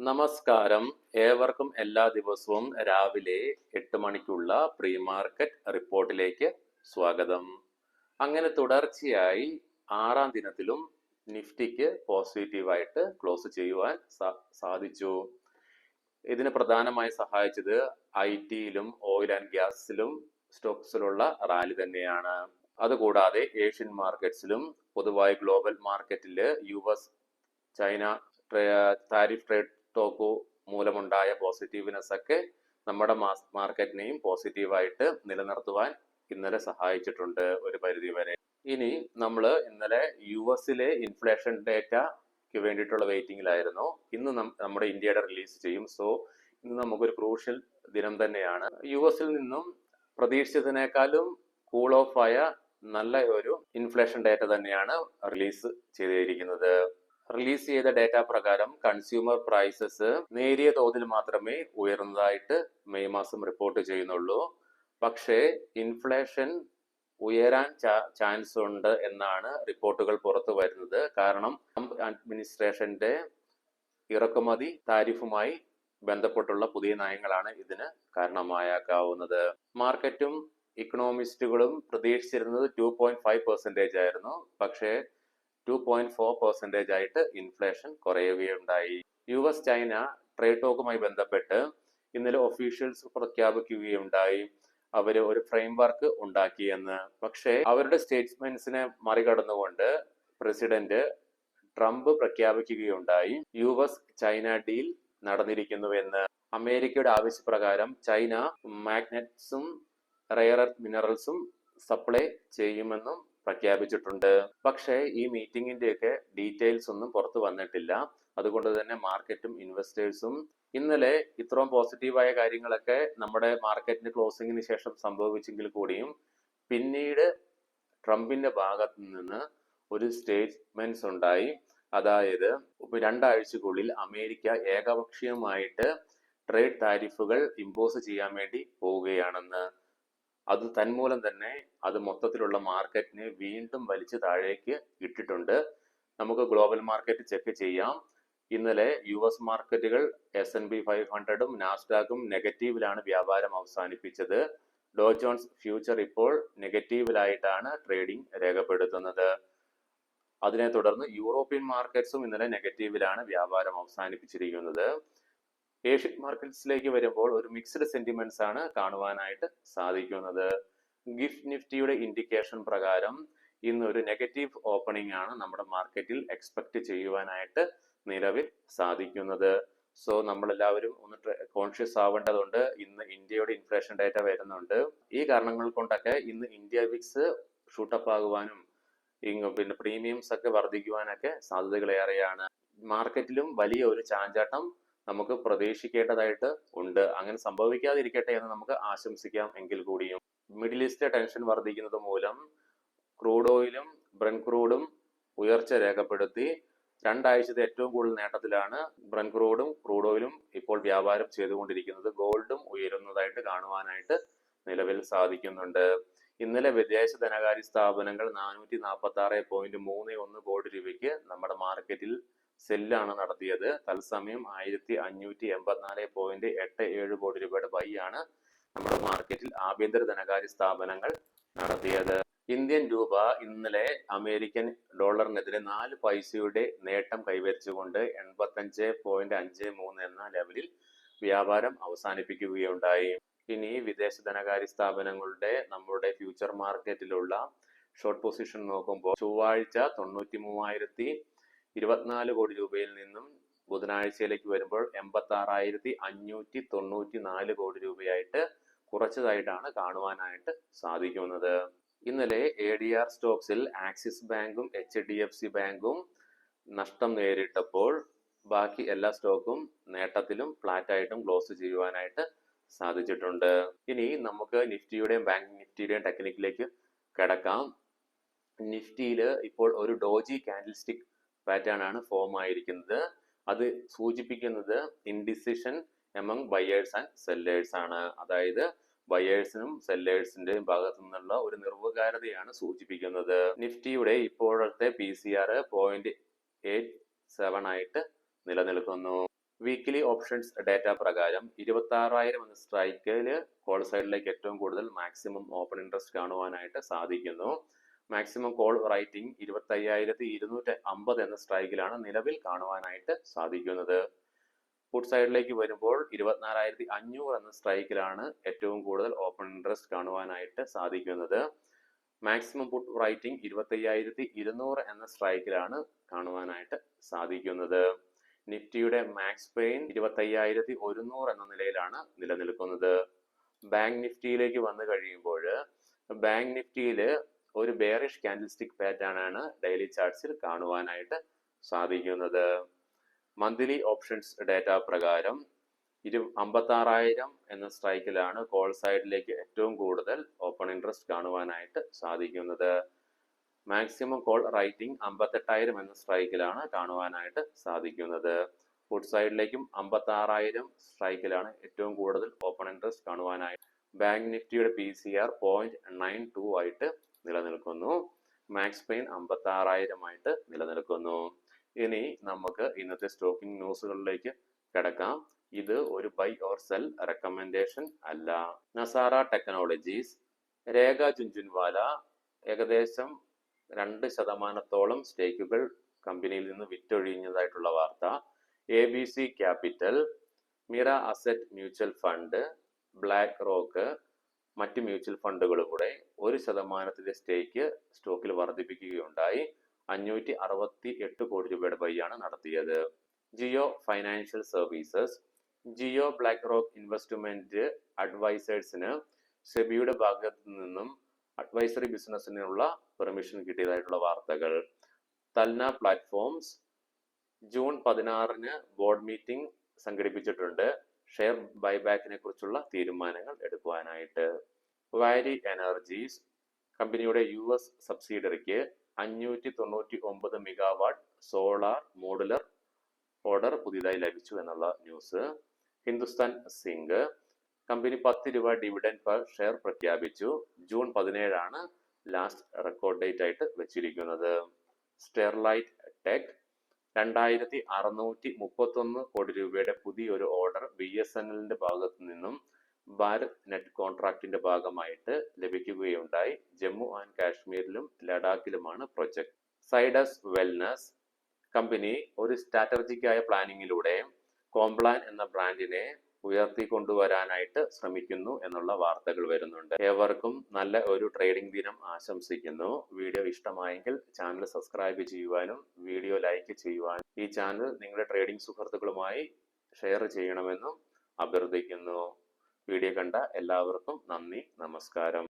നമസ്കാരം. ഏവർക്കും എല്ലാ ദിവസവും രാവിലെ 8 മണിക്കുള്ള പ്രീ മാർക്കറ്റ് റിപ്പോർട്ടിലേക്ക് സ്വാഗതം. അങ്ങനെ തുടർച്ചയായി 6-ാം ദിനത്തിലും നിഫ്റ്റിക്ക് പോസിറ്റീവായിട്ട് ക്ലോസ് ചെയ്യുവാൻ സാധിച്ചു. ഇതിന് പ്രധാനമായി സഹായിച്ചത് IT-യിലും ഓയിൽ ആൻഡ് ഗ്യാസിലും സ്റ്റോക്സിലുള്ള റാലി തന്നെയാണ്. അതുകൂടാതെ ഏഷ്യൻ മാർക്കറ്റ്സിലും പൊതുവായി ഗ്ലോബൽ മാർക്കറ്റില് US China tariff trade talk മൂലമുണ്ടായ പോസിറ്റീവ്നെസ് ഒക്കെ നമ്മുടെ മാർക്കറ്റിനെയും പോസിറ്റീവായിട്ട് നിലനിർത്തുവാൻ ഇന്നലെ സഹായിച്ചിട്ടുണ്ട് ഒരു പരിധി വരെ. ഇനി നമ്മൾ ഇന്നലെ US-ലെ ഇൻഫ്ലേഷൻ ഡേറ്റയ്ക്ക് വേണ്ടിയിട്ടുള്ള വെയിറ്റിംഗിലായിരുന്നു. ഇന്ന് നമ്മുടെ ഇന്ത്യയുടെ റിലീസ് ചെയ്യും. സോ ഇന്ന് നമുക്കൊരു ക്രൂഷ്യൽ ദിനം തന്നെയാണ്. US-ൽ നിന്നും പ്രതീക്ഷിച്ചതിനേക്കാളും കൂൾ ഓഫ് ആയ നല്ല ഒരു ഇൻഫ്ലേഷൻ ഡേറ്റ തന്നെയാണ് റിലീസ് ചെയ്തിരിക്കുന്നത്. റിലീസ് ചെയ്ത ഡേറ്റ പ്രകാരം കൺസ്യൂമർ പ്രൈസസ് നേരിയ തോതിൽ മാത്രമേ ഉയർന്നതായിട്ട് മെയ് മാസം റിപ്പോർട്ട് ചെയ്യുന്നുള്ളൂ. പക്ഷേ ഇൻഫ്ലേഷൻ ഉയരാൻ ചാൻസ് ഉണ്ട് എന്നാണ് റിപ്പോർട്ടുകൾ പുറത്തു വരുന്നത്. കാരണം ട്രംപ് അഡ്മിനിസ്ട്രേഷന്റെ ഇറക്കുമതി താരിഫുമായി ബന്ധപ്പെട്ടുള്ള പുതിയ നയങ്ങളാണ് ഇതിന് കാരണമായേക്കാവുന്നത്. മാർക്കറ്റും ഇക്കണോമിസ്റ്റുകളും പ്രതീക്ഷിച്ചിരുന്നത് 2.5% ആയിരുന്നു. പക്ഷേ 2.4% ആയിട്ട് ഇൻഫ്ലേഷൻ കുറയുകയുണ്ടായി. US ചൈന ട്രേഡ് ടോക്കുമായി ബന്ധപ്പെട്ട് ഇന്നലെ ഒഫീഷ്യൽസ് പ്രഖ്യാപിക്കുകയുണ്ടായി അവര് ഒരു ഫ്രെയിം വർക്ക് ഉണ്ടാക്കിയെന്ന്. പക്ഷേ അവരുടെ സ്റ്റേറ്റ്മെന്റ്സിനെ മറികടന്നുകൊണ്ട് പ്രസിഡന്റ് ട്രംപ് പ്രഖ്യാപിക്കുകയുണ്ടായി US ചൈന ഡീൽ നടന്നിരിക്കുന്നുവെന്ന്. അമേരിക്കയുടെ ആവശ്യപ്രകാരം ചൈന മാഗ്നറ്റ്സും റെയർ എർത്ത് മിനറൽസും സപ്ലൈ ചെയ്യുമെന്നും പ്രഖ്യാപിച്ചിട്ടുണ്ട്. പക്ഷേ ഈ മീറ്റിംഗിന്റെയൊക്കെ ഡീറ്റെയിൽസ് ഒന്നും പുറത്തു വന്നിട്ടില്ല. അതുകൊണ്ട് തന്നെ മാർക്കറ്റും ഇൻവെസ്റ്റേഴ്സും ഇന്നലെ ഇത്രയും പോസിറ്റീവായ കാര്യങ്ങളൊക്കെ നമ്മുടെ മാർക്കറ്റിന്റെ ക്ലോസിംഗിന് ശേഷം സംഭവിച്ചെങ്കിൽ കൂടിയും പിന്നീട് ട്രംപിന്റെ ഭാഗത്തു നിന്ന് ഒരു സ്റ്റേറ്റ്മെന്റ്സ് ഉണ്ടായി. അതായത് 2 ആഴ്ചക്കുള്ളിൽ അമേരിക്ക ഏകപക്ഷീയമായിട്ട് ട്രേഡ് താരിഫുകൾ ഇമ്പോസ് ചെയ്യാൻ വേണ്ടി പോവുകയാണെന്ന്. അത് തന്മൂലം തന്നെ അത് മൊത്തത്തിലുള്ള മാർക്കറ്റിനെ വീണ്ടും വലിച്ചു താഴേക്ക് ഇട്ടിട്ടുണ്ട്. നമുക്ക് മാർക്കറ്റ് ചെക്ക് ചെയ്യാം. ഇന്നലെ US മാർക്കറ്റുകൾ S&P 500-ഉം നാസ്ഡാക്കും നെഗറ്റീവിലാണ് വ്യാപാരം അവസാനിപ്പിച്ചത്. ഡോ ജോൺസ് ഫ്യൂച്ചർ ഇപ്പോൾ നെഗറ്റീവിലായിട്ടാണ് ട്രേഡിംഗ് രേഖപ്പെടുത്തുന്നത്. അതിനെ തുടർന്ന് യൂറോപ്യൻ മാർക്കറ്റ്സും ഇന്നലെ നെഗറ്റീവിലാണ് വ്യാപാരം അവസാനിപ്പിച്ചിരിക്കുന്നത്. ഏഷ്യൻ മാർക്കറ്റ്സിലേക്ക് വരുമ്പോൾ ഒരു മിക്സ്ഡ് സെന്റിമെന്റ്സ് ആണ് കാണുവാനായിട്ട് സാധിക്കുന്നത്. ഗിഫ്റ്റ് നിഫ്റ്റിയുടെ ഇൻഡിക്കേഷൻ പ്രകാരം ഇന്ന് ഒരു നെഗറ്റീവ് ഓപ്പണിംഗ് ആണ് നമ്മുടെ മാർക്കറ്റിൽ എക്സ്പെക്ട് ചെയ്യുവാനായിട്ട് നിലവിൽ സാധിക്കുന്നത്. സോ നമ്മളെല്ലാവരും ഒന്ന് കോൺഷ്യസ് ആവേണ്ടതുണ്ട്. ഇന്ന് ഇന്ത്യയുടെ ഇൻഫ്ലേഷൻ ഡേറ്റ വരുന്നുണ്ട്. ഈ കാരണങ്ങൾ കൊണ്ടൊക്കെ ഇന്ന് ഇന്ത്യ വിക്സ് ഷൂട്ടപ്പ് ആകുവാനും പിന്നെ പ്രീമിയംസ് ഒക്കെ വർദ്ധിക്കുവാനൊക്കെ സാധ്യതകൾ ഏറെയാണ്. മാർക്കറ്റിലും വലിയ ഒരു ചാഞ്ചാട്ടം നമുക്ക് പ്രതീക്ഷിക്കേണ്ടതായിട്ട് ഉണ്ട്. അങ്ങനെ സംഭവിക്കാതിരിക്കട്ടെ എന്ന് നമുക്ക് ആശംസിക്കാം. എങ്കിൽ കൂടിയും മിഡിൽ ഈസ്റ്റിലെ ടെൻഷൻ വർദ്ധിക്കുന്നത് മൂലം ക്രൂഡ് ഓയിലും ബ്രന്റ് ക്രൂഡും ഉയർച്ച രേഖപ്പെടുത്തി. 2 ആഴ്ചത്തെ ഏറ്റവും കൂടുതൽ നേട്ടത്തിലാണ് ബ്രന്റ് ക്രൂഡും ക്രൂഡ് ഓയിലും ഇപ്പോൾ വ്യാപാരം ചെയ്തുകൊണ്ടിരിക്കുന്നത്. ഗോൾഡും ഉയരുന്നതായിട്ട് കാണുവാനായിട്ട് നിലവിൽ സാധിക്കുന്നുണ്ട്. ഇന്നലെ വിദേശ ധനകാര്യ സ്ഥാപനങ്ങൾ 446.31 കോടി രൂപയ്ക്ക് നമ്മുടെ മാർക്കറ്റിൽ സെല്ലാണ് നടത്തിയത്. തത്സമയം 1584.87 കോടി രൂപയുടെ ബൈ ആണ് നമ്മുടെ മാർക്കറ്റിൽ ആഭ്യന്തര ധനകാര്യ സ്ഥാപനങ്ങൾ നടത്തിയത്. ഇന്ത്യൻ രൂപ ഇന്നലെ അമേരിക്കൻ ഡോളറിനെതിരെ 4 പൈസയുടെ നേട്ടം കൈവരിച്ചുകൊണ്ട് 85.53 എന്ന ലെവലിൽ വ്യാപാരം അവസാനിപ്പിക്കുകയുണ്ടായി. ഇനി വിദേശ ധനകാര്യ സ്ഥാപനങ്ങളുടെ നമ്മുടെ ഫ്യൂച്ചർ മാർക്കറ്റിലുള്ള ഷോർട്ട് പൊസിഷൻ നോക്കുമ്പോൾ ചൊവ്വാഴ്ച 93,024 കോടി രൂപയിൽ നിന്നും ബുധനാഴ്ചയിലേക്ക് വരുമ്പോൾ 86,594 കോടി രൂപയായിട്ട് കുറച്ചതായിട്ടാണ് കാണുവാനായിട്ട് സാധിക്കുന്നത്. ഇന്നലെ ADR സ്റ്റോക്സിൽ ആക്സിസ് ബാങ്കും HDFC ബാങ്കും നഷ്ടം നേരിട്ടപ്പോൾ ബാക്കി എല്ലാ സ്റ്റോക്കും നേട്ടത്തിലും ഫ്ലാറ്റ് ആയിട്ടും ക്ലോസ് ചെയ്യുവാനായിട്ട് സാധിച്ചിട്ടുണ്ട്. ഇനി നമുക്ക് നിഫ്റ്റിയുടെയും ബാങ്ക് നിഫ്റ്റിയുടെയും ടെക്നിക്കിലേക്ക് കിടക്കാം. നിഫ്റ്റിയിൽ ഇപ്പോൾ ഒരു ഡോജി കാൻഡിൽ സ്റ്റിക് പാറ്റേൺ ആണ് ഫോം ആയിരിക്കുന്നത്. അത് സൂചിപ്പിക്കുന്നത് indecision among buyers and sellers ആണ്. അതായത് ബയേഴ്സിനും സെല്ലേഴ്സിന്റെയും ഭാഗത്തു നിന്നുള്ള ഒരു നിർവികാരതയാണ് സൂചിപ്പിക്കുന്നത്. നിഫ്റ്റിയുടെ ഇപ്പോഴത്തെ PCR 0.87 ആയിട്ട് നിലനിൽക്കുന്നു. വീക്കിലി ഓപ്ഷൻസ് ഡേറ്റ പ്രകാരം 26,000 എന്ന സ്ട്രൈക്കിൽ കോൾ സൈഡിലേക്ക് ഏറ്റവും കൂടുതൽ മാക്സിമം ഓപ്പൺ ഇൻട്രസ്റ്റ് കാണുവാനായിട്ട് സാധിക്കുന്നു. മാക്സിമം കോൾ റൈറ്റിംഗ് 25,250 എന്ന സ്ട്രൈക്കിലാണ് നിലവിൽ കാണുവാനായിട്ട് സാധിക്കുന്നത്. പുട്ട് സൈഡിലേക്ക് വരുമ്പോൾ 24,500 എന്ന സ്ട്രൈക്കിലാണ് ഏറ്റവും കൂടുതൽ ഓപ്പൺ ഇൻട്രസ്റ്റ് കാണുവാനായിട്ട് സാധിക്കുന്നത്. മാക്സിമം പുട്ട് റൈറ്റിംഗ് 25,200 എന്ന സ്ട്രൈക്കിലാണ് കാണുവാനായിട്ട് സാധിക്കുന്നത്. നിഫ്റ്റിയുടെ മാക്സ് പെയിൻ 25,100 എന്ന നിലയിലാണ് നിലനിൽക്കുന്നത്. ബാങ്ക് നിഫ്റ്റിയിലേക്ക് വന്നു കഴിയുമ്പോൾ ബാങ്ക് നിഫ്റ്റിയിൽ ഒരു ബെയറിഷ് ക്യാൻഡിൽസ്റ്റിക് പാറ്റേൺ ആണ് ഡെയിലി ചാർട്ട്സിൽ കാണുവാനായിട്ട് സാധിക്കുന്നത്. മന്ത്ലി ഓപ്ഷൻസ് ഡേറ്റ പ്രകാരം 56,000 എന്ന സ്ട്രൈക്കിലാണ് കോൾ സൈഡിലേക്ക് ഏറ്റവും കൂടുതൽ ഓപ്പൺ ഇൻട്രസ്റ്റ് കാണുവാനായിട്ട് സാധിക്കുന്നത്. മാക്സിമം കോൾ റൈറ്റിംഗ് 58,000 എന്ന സ്ട്രൈക്കിലാണ് കാണുവാനായിട്ട് സാധിക്കുന്നത്. പുട്ട് സൈഡിലേക്കും 56,000 സ്ട്രൈക്കിലാണ് ഏറ്റവും കൂടുതൽ ഓപ്പൺ ഇൻട്രസ്റ്റ് കാണുവാനായിട്ട്. ബാങ്ക് നിഫ്റ്റിയുടെ PCR 0.92 ആയിട്ട് നിലനിൽക്കുന്നു. മാക്സ് പെയിൻ 56,000 ആയിട്ട് നിലനിൽക്കുന്നു. ഇനി നമുക്ക് ഇന്നത്തെ സ്റ്റോക്കിംഗ് ന്യൂസുകളിലേക്ക് കിടക്കാം. ഇത് ഒരു ബൈ ഓർ സെൽ റെക്കമെൻഡേഷൻ അല്ല. നസാറ ടെക്നോളജീസ്, രേഖ ജുൻജുൻവാല ഏകദേശം 2% സ്റ്റേക്കുകൾ കമ്പനിയിൽ നിന്ന് വിറ്റൊഴിഞ്ഞതായിട്ടുള്ള വാർത്ത. ABC capital, Mirae asset mutual fund, BlackRock, മറ്റ് മ്യൂച്വൽ ഫണ്ടുകളും കൂടെ 1% സ്റ്റേക്ക് സ്റ്റോക്കിൽ വർദ്ധിപ്പിക്കുകയുണ്ടായി. 568 കോടി രൂപയുടെ ബൈയാണ് നടത്തിയത്. Jio financial services, Jio BlackRock investment അഡ്വൈസേഴ്സിന് സെബിയുടെ ഭാഗത്തു നിന്നും അഡ്വൈസറി ബിസിനസ്സിനുള്ള പെർമിഷൻ കിട്ടിയതായിട്ടുള്ള വാർത്തകൾ. തൽന പ്ലാറ്റ്ഫോംസ് ജൂൺ 16 ബോർഡ് മീറ്റിംഗ് സംഘടിപ്പിച്ചിട്ടുണ്ട് ഷെയർ ബൈബാക്കിനെ കുറിച്ചുള്ള തീരുമാനങ്ങൾ എടുക്കുവാനായിട്ട്. വാരി എനർജീസ്, കമ്പനിയുടെ US സബ്സിഡറിക്ക് 599 മെഗാവാട്ട് സോളാർ മോഡുലർ ഓർഡർ പുതിയതായി ലഭിച്ചു എന്നുള്ള ന്യൂസ്. ഹിന്ദുസ്ഥാൻ സിങ്ക്, കമ്പനി 10 രൂപ ഡിവിഡൻഡ് പെർ ഷെയർ പ്രഖ്യാപിച്ചു. ജൂൺ 17 ലാസ്റ്റ് റെക്കോർഡ് ഡേറ്റ് ആയിട്ട് വെച്ചിരിക്കുന്നത്. സ്റ്റെർലൈറ്റ് ടെക് 2,631 കോടി രൂപയുടെ പുതിയൊരു ഓർഡർ BSNLന്റെ ഭാഗത്തു നിന്നും ഭാരത് നെറ്റ് കോൺട്രാക്ടിന്റെ ഭാഗമായിട്ട് ലഭിക്കുകയുണ്ടായി. ജമ്മു ആൻഡ് കാശ്മീരിലും ലഡാക്കിലുമാണ് പ്രൊജക്ട്. സൈഡസ് വെൽനസ്, കമ്പനി ഒരു സ്ട്രാറ്റജിക്കായ പ്ലാനിങ്ങിലൂടെ കോംപ്ലാൻ എന്ന ബ്രാൻഡിനെ ഉയർത്തിക്കൊണ്ടുവരാനായിട്ട് ശ്രമിക്കുന്നു എന്നുള്ള വാർത്തകൾ വരുന്നുണ്ട്. ഏവർക്കും നല്ല ഒരു ട്രേഡിംഗ് ദിനം ആശംസിക്കുന്നു. വീഡിയോ ഇഷ്ടമായെങ്കിൽ ചാനൽ സബ്സ്ക്രൈബ് ചെയ്യുവാനും വീഡിയോ ലൈക്ക് ചെയ്യുവാനും ഈ ചാനൽ നിങ്ങളുടെ ട്രേഡിംഗ് സുഹൃത്തുക്കളുമായി ഷെയർ ചെയ്യണമെന്നും അഭ്യർത്ഥിക്കുന്നു. വീഡിയോ കണ്ട എല്ലാവർക്കും നന്ദി, നമസ്കാരം.